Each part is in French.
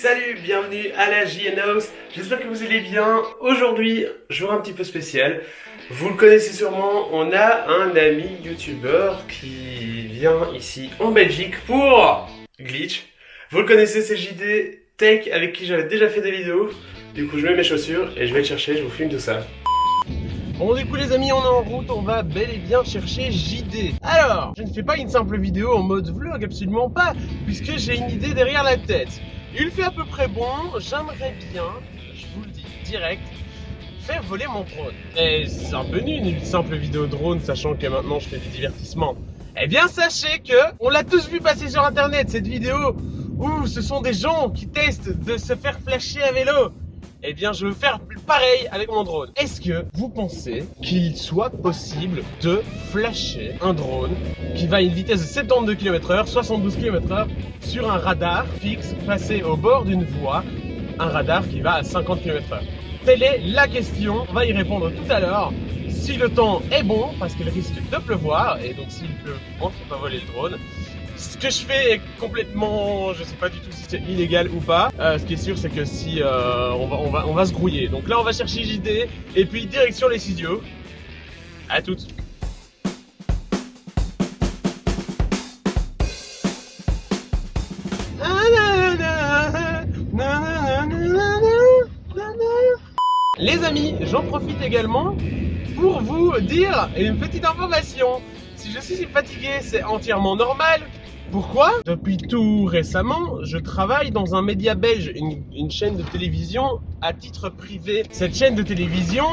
Salut, bienvenue à la JN House, j'espère que vous allez bien. Aujourd'hui, jour un petit peu spécial. Vous le connaissez sûrement, on a un ami youtubeur qui vient ici en Belgique pour Glitch. Vous le connaissez, c'est JD Tech avec qui j'avais déjà fait des vidéos. Du coup, je mets mes chaussures et je vais le chercher, je vous filme tout ça. Bon, du coup les amis, on est en route, on va bel et bien chercher JD. Alors, je ne fais pas une simple vidéo en mode vlog, absolument pas, puisque j'ai une idée derrière la tête. Il fait à peu près bon, j'aimerais bien, je vous le dis direct, faire voler mon drone. Et c'est un peu nul une simple vidéo drone, sachant que maintenant je fais du divertissement. Eh bien sachez que, on l'a tous vu passer sur internet, cette vidéo, où ce sont des gens qui testent de se faire flasher à vélo. Eh bien, je veux faire pareil avec mon drone. Est-ce que vous pensez qu'il soit possible de flasher un drone qui va à une vitesse de 72 km/h, 72 km/h sur un radar fixe placé au bord d'une voie, un radar qui va à 50 km/h? Telle est la question, on va y répondre tout à l'heure. Si le temps est bon, parce qu'il risque de pleuvoir, et donc s'il pleut, on ne fait pas voler le drone. Ce que je fais est complètement, je sais pas du tout si c'est illégal ou pas. Ce qui est sûr, c'est que si on va se grouiller. Donc là, on va chercher JD et puis direction les studios. À toutes. Les amis, j'en profite également pour vous dire une petite information. Si je suis fatigué, c'est entièrement normal. Pourquoi? Depuis tout récemment, je travaille dans un média belge, une chaîne de télévision à titre privé. Cette chaîne de télévision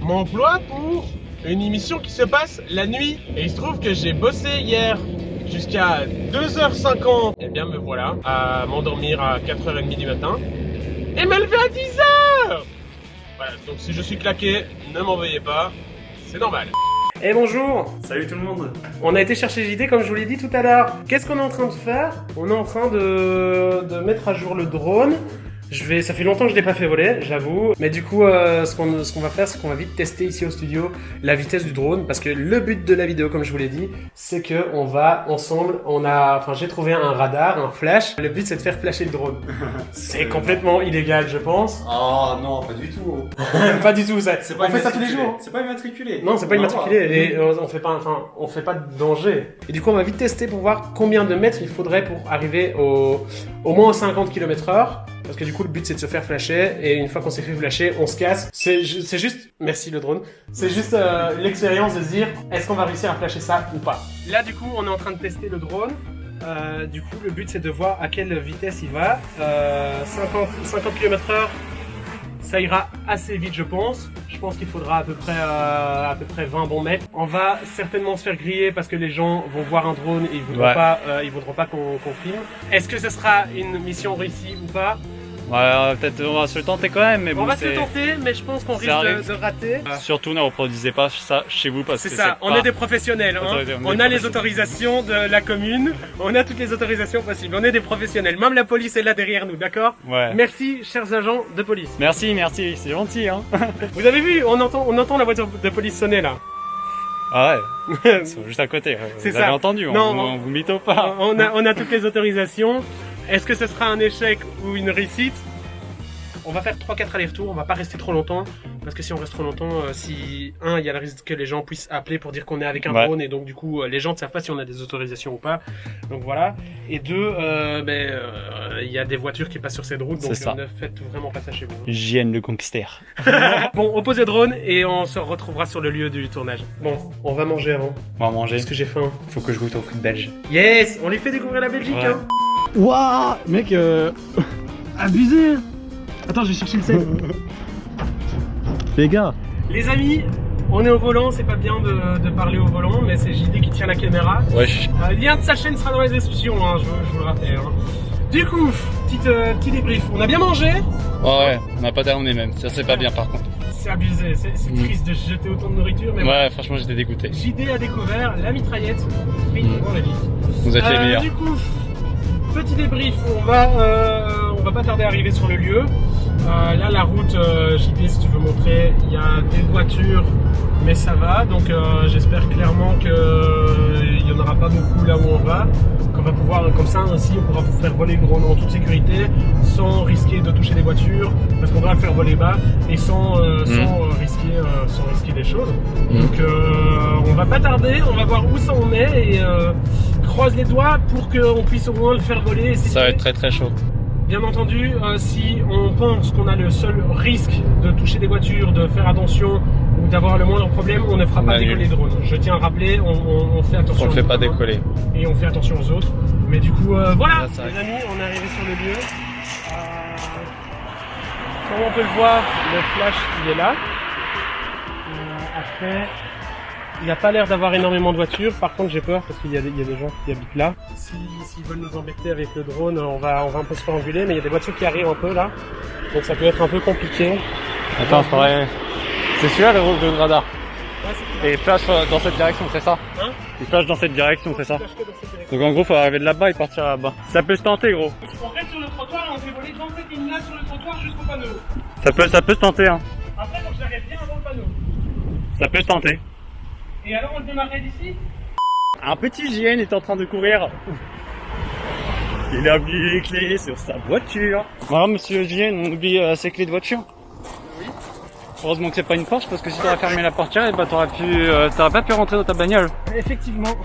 m'emploie pour une émission qui se passe la nuit. Et il se trouve que j'ai bossé hier jusqu'à 2h50. Et bien me voilà à m'endormir à 4h30 du matin et me lever à 10h. Voilà, donc si je suis claqué, ne m'en veuillez pas, c'est normal. Eh bonjour! Salut tout le monde! On a été chercher JD comme je vous l'ai dit tout à l'heure. Qu'est-ce qu'on est en train de faire? On est en train de mettre à jour le drone. Ça fait longtemps que je l'ai pas fait voler, j'avoue. Mais du coup, ce qu'on va faire, c'est qu'on va vite tester ici au studio la vitesse du drone. Parce que le but de la vidéo, comme je vous l'ai dit, c'est que on va ensemble, j'ai trouvé un radar, un flash. Le but, c'est de faire flasher le drone. C'est complètement illégal, je pense. Oh non, pas du tout. Pas du tout, ça. On fait ça tous les jours. C'est pas immatriculé. Non, c'est pas immatriculé et on fait pas de danger. Et du coup, on va vite tester pour voir combien de mètres il faudrait pour arriver au moins aux 50 km/h. Parce que du coup, le but, c'est de se faire flasher. Et une fois qu'on s'est fait flasher, on se casse. C'est juste, merci le drone. C'est juste l'expérience de se dire, est-ce qu'on va réussir à flasher ça ou pas? Là, du coup, on est en train de tester le drone. Du coup, le but, c'est de voir à quelle vitesse il va. 50 km/h. Ça ira assez vite, je pense. Je pense qu'il faudra à peu près 20 bons mètres. On va certainement se faire griller parce que les gens vont voir un drone et ils voudront pas qu'on filme. Est-ce que ce sera une mission réussie ou pas? Ouais, peut-être on va se le tenter quand même, mais bon, on va se le tenter, mais je pense qu'on risque de rater. Surtout ne reproduisez pas ça chez vous parce que c'est ça. On est des professionnels, hein. On a les autorisations de la commune, on a toutes les autorisations possibles. On est des professionnels. Même la police est là derrière nous, d'accord? Ouais. Merci, chers agents de police. Merci, c'est gentil, hein. Vous avez vu, on entend la voiture de police sonner là. Ah ouais. Ils sont juste à côté. C'est vous ça. avez entendu? On vous mytho pas. On a toutes les autorisations. Est-ce que ce sera un échec ou une réussite? On va faire 3-4 allers-retours, on va pas rester trop longtemps. Parce que si on reste trop longtemps, il y a le risque que les gens puissent appeler pour dire qu'on est avec un drone. Et donc du coup, les gens ne savent pas si on a des autorisations ou pas. Donc voilà. Et deux, il y a des voitures qui passent sur cette route. Donc ne faites vraiment pas ça chez vous. JN le Gangster. Bon, on pose le drone et on se retrouvera sur le lieu du tournage. Bon, on va manger avant. On va manger. Parce que j'ai faim. Faut que je goûte aux frites belges. Yes! On lui fait découvrir la Belgique, hein. Waouh, mec, abusé. Attends, je vais chercher le sel. Les gars. Les amis, on est au volant, c'est pas bien de parler au volant, mais c'est JD qui tient la caméra. Wesh. Le lien de sa chaîne sera dans les descriptions, hein, je vous le rappelle. Hein. Du coup, petit débrief. On a bien mangé. Ouais, on n'a pas terminé même. Ça, c'est pas bien par contre. C'est abusé, c'est triste de jeter autant de nourriture. Mais ouais, franchement, j'étais dégoûté. JD a découvert la mitraillette. Oui, on l'a dit. Vous êtes les meilleurs. Du coup, petit débrief, on va pas tarder à arriver sur le lieu. Là, la route, JD, si tu veux montrer, il y a des voitures, mais ça va. Donc, j'espère clairement qu'il n'y en aura pas beaucoup là où on va. Qu'on va pouvoir, comme ça aussi, on pourra faire voler le drone en toute sécurité, sans de toucher des voitures, parce qu'on doit le faire voler bas, et sans risquer des choses. Donc on va pas tarder, on va voir où ça en est, et croise les doigts pour qu'on puisse au moins le faire voler. Ça va être très très chaud. Bien entendu, si on pense qu'on a le seul risque de toucher des voitures, de faire attention ou d'avoir le moindre problème, on ne fera pas décoller le drone. Je tiens à rappeler, on fait attention. On le fait pas décoller. Et on fait attention aux autres. Mais du coup, voilà, ça, les amis, on est arrivé sur le lieu. Comme on peut le voir, le flash il est là. Après, il n'y a pas l'air d'avoir énormément de voitures. Par contre, j'ai peur parce qu'il y a des gens qui habitent là. S'ils veulent nous embêter avec le drone, on va un peu se faire engueuler. Mais il y a des voitures qui arrivent un peu là. Donc ça peut être un peu compliqué. Attends, c'est celui-là le radar. Ouais, c'est Et il flash dans cette direction, c'est ça? Hein? Il flash dans cette direction, c'est ça? flash que dans cette direction. Donc en gros, faut arriver de là-bas et partir là-bas. Ça peut se tenter, gros. On reste sur le trottoir et on fait voler dans cette ligne là sur le trottoir jusqu'au panneau. Ça peut se tenter, hein. Après, faut que j'arrête bien avant le panneau. Ça peut se tenter. Et alors, on le démarrait d'ici? Un petit JN est en train de courir. Il a oublié les clés sur sa voiture. Voilà, monsieur JN, on oublie ses clés de voiture. Oui. Heureusement que c'est pas une Porsche, parce que si t'aurais fermé la portière, bah t'aurais pas pu rentrer dans ta bagnole. Effectivement.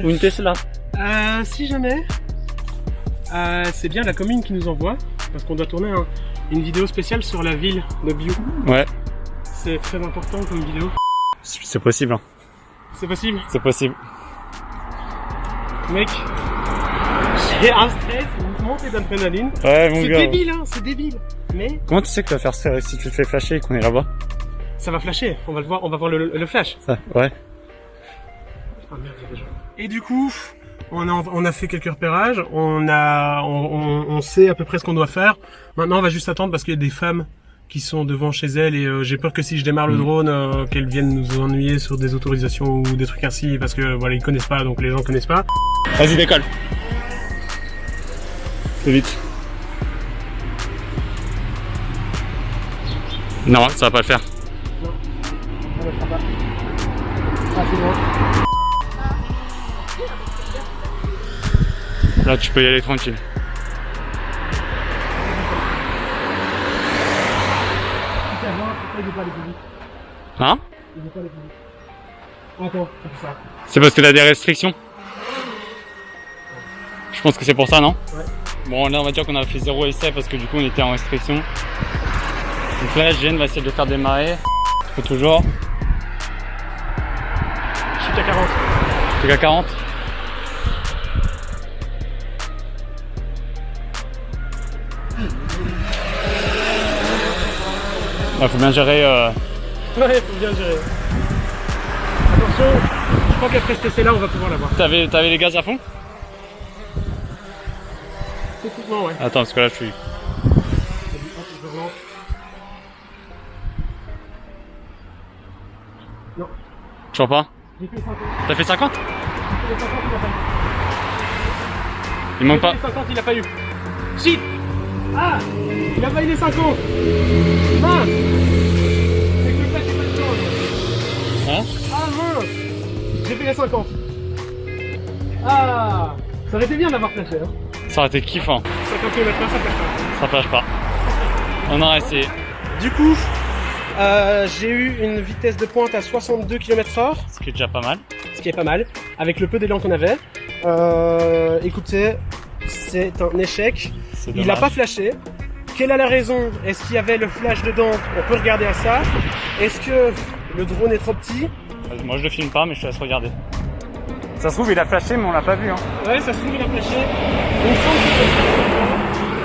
Ou une Tesla. Si jamais, c'est bien la commune qui nous envoie, parce qu'on doit tourner une vidéo spéciale sur la ville de Biou. Ouais. C'est très important comme vidéo. C'est possible. Hein. C'est possible. C'est possible. Mec, j'ai un stress, une montée d'adrénaline. Ouais, mon C'est gars. débile, hein, c'est débile. Mais Comment tu sais que tu vas faire ça si tu te fais flasher et qu'on est là-bas? ça va flasher, on va le voir, on va voir le flash. Ça, ouais. Ah merde, il y a des gens. Et du coup, on a fait quelques repérages, on sait à peu près ce qu'on doit faire. Maintenant, on va juste attendre parce qu'il y a des femmes qui sont devant chez elles et j'ai peur que si je démarre le drone, qu'elles viennent nous ennuyer sur des autorisations ou des trucs ainsi parce que voilà, ils connaissent pas, donc les gens connaissent pas. Vas-y, décolle. Plus vite. Non, ça va pas le faire. Non, ça ne fera pas. Ah, c'est bon. Là, tu peux y aller tranquille. Il veut pas les publics. Hein? Il veut pas les publics. Attends, c'est ça. C'est parce que t'as des restrictions? Je pense que c'est pour ça, non? Ouais. Bon, là, on va dire qu'on a fait 0 essai parce que du coup, on était en restriction. Donc là, JN va essayer de le faire démarrer. Tu peux toujours. Je suis qu'à 40. T'es qu'à 40? Il faut bien gérer. Ouais, faut bien gérer. Attention, je crois qu'après ce essai là, on va pouvoir l'avoir. T'avais les gaz à fond? Techniquement, ouais. Attends, parce que là, je suis. Non. Toujours pas? J'ai fait 50. T'as fait 50? J'ai fait 50, il a pas eu. Il manque pas. J'ai fait 50, il a pas eu. Shit. Ah, il a pas eu les 50. Mince. C'est que le flash est pas de chance. Hein? Ah mince. J'ai fait les 50. Ah, ça aurait été bien d'avoir flashé. Hein. Ça aurait été kiffant. 50 km/h, ça flash pas. Ça flash pas. On aura essayé. Du coup, j'ai eu une vitesse de pointe à 62 km/h, Ce qui est déjà pas mal. ce qui est pas mal, avec le peu d'élan qu'on avait. Écoutez, c'est un échec. Il n'a pas flashé. Quelle est la raison? Est-ce qu'il y avait le flash dedans? On peut regarder à ça. Est-ce que le drone est trop petit? Moi je le filme pas, mais je te laisse regarder. Ça se trouve, il a flashé, mais on l'a pas vu. Hein. Ouais, ça se trouve, il a flashé. Il me semble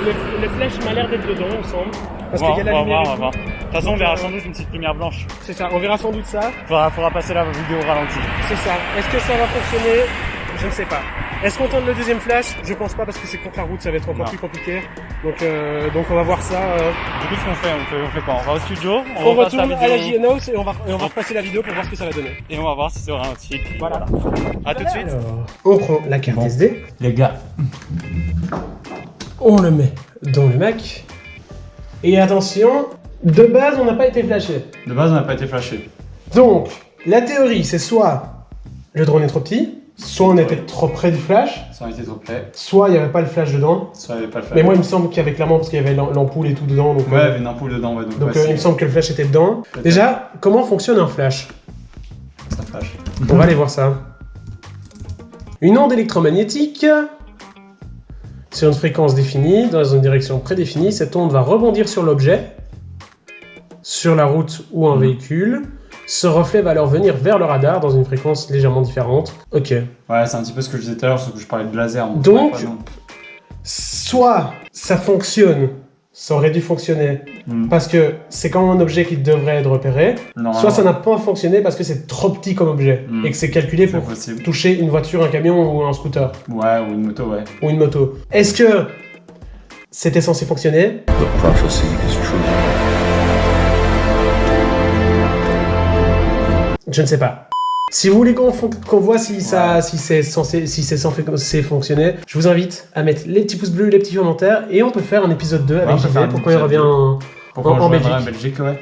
que le flash m'a l'air d'être dedans, il me semble. Parce qu'il y a la lumière. On va voir. De toute façon, on verra sans doute une petite lumière blanche. C'est ça, on verra sans doute ça. Faudra passer la vidéo au ralenti. C'est ça. Est-ce que ça va fonctionner? Je ne sais pas. Est-ce qu'on tente le deuxième flash? Je pense pas parce que c'est contre la route, ça va être encore plus compliqué. Donc on va voir ça. Du coup, ce qu'on fait, on fait quoi? On va au studio, On repasse la retourne à la vidéo, JNOS et on va repasser la vidéo pour voir ce que ça va donner. et on va voir si c'est au ralenti. Voilà. A tout de suite. Alors, on prend la carte SD, Les gars, on le met dans le Mac. Et attention, de base on n'a pas été flashé. de base on n'a pas été flashé. Donc, la théorie c'est soit le drone est trop petit, soit on était trop près du flash, Ça aurait été trop près. soit il n'y avait pas le flash dedans. Ça avait pas le fait. Mais moi, il me semble qu'il y avait clairement, parce qu'il y avait l'ampoule et tout dedans. Donc, Ouais, il y avait une ampoule dedans, ouais. Donc, ouais, il me semble que le flash était dedans. Peut-être. Déjà, comment fonctionne un flash? ça flash. On va aller voir ça. Une onde électromagnétique sur une fréquence définie, dans une direction prédéfinie, cette onde va rebondir sur l'objet, sur la route ou un véhicule. Ce reflet va alors venir vers le radar dans une fréquence légèrement différente. Ok. Ouais, c'est un petit peu ce que je disais tout à l'heure, sauf que je parlais de laser. Donc, ouais, non. soit ça fonctionne, ça aurait dû fonctionner, parce que c'est quand même un objet qui devrait être repéré, soit ça n'a pas fonctionné parce que c'est trop petit comme objet, et que c'est calculé pour possible. toucher une voiture, un camion ou un scooter, Ouais, ou une moto, ouais. ou une moto. Est-ce que c'était censé fonctionner? The prophecy is true. Je ne sais pas. Si vous voulez qu'on voit si c'est censé fonctionner, je vous invite à mettre les petits pouces bleus, les petits commentaires, et on peut faire un épisode 2 avec JV pour quand il revient en Belgique, ouais.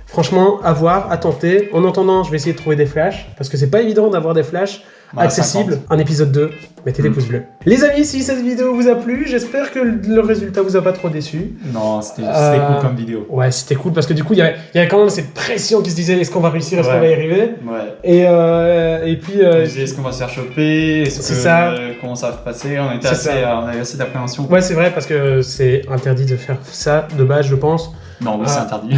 Franchement, à voir, à tenter. En attendant, je vais essayer de trouver des flashs, parce que c'est pas évident d'avoir des flashs accessibles. 50. Un épisode 2, mettez des pouces bleus. Les amis, si cette vidéo vous a plu, j'espère que le résultat vous a pas trop déçu. Non, c'était cool comme vidéo. Ouais, c'était cool, parce que du coup, il y avait quand même cette pression qui se disait, est-ce qu'on va réussir, est-ce qu'on va y arriver? Ouais. Et puis... On disait, est-ce qu'on va se faire choper? C'est ça. Comment ça va se passer? On avait assez d'appréhension. Ouais, c'est vrai, parce que c'est interdit de faire ça, de base, je pense. Non, oui, c'est interdit.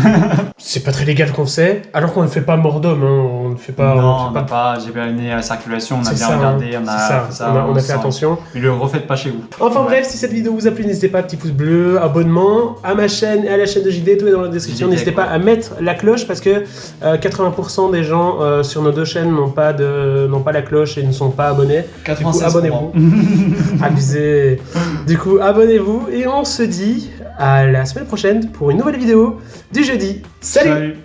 C'est pas très légal qu'on le sait, alors qu'on ne fait pas mort d'homme, hein. On ne fait pas... Non, on n'a pas géberné à la circulation, on a bien regardé, on a fait attention. Mais le refaites pas chez vous. Enfin bref, si cette vidéo vous a plu, n'hésitez pas à petit pouce bleu, abonnement à ma chaîne et à la chaîne de JD, tout est dans la description. N'hésitez pas à mettre la cloche parce que 80% des gens sur nos deux chaînes n'ont pas la cloche et ne sont pas abonnés. 96%. Du coup, abonnez-vous. Abusez. Du coup, abonnez-vous et on se dit à la semaine prochaine pour une nouvelle vidéo du jeudi. Salut.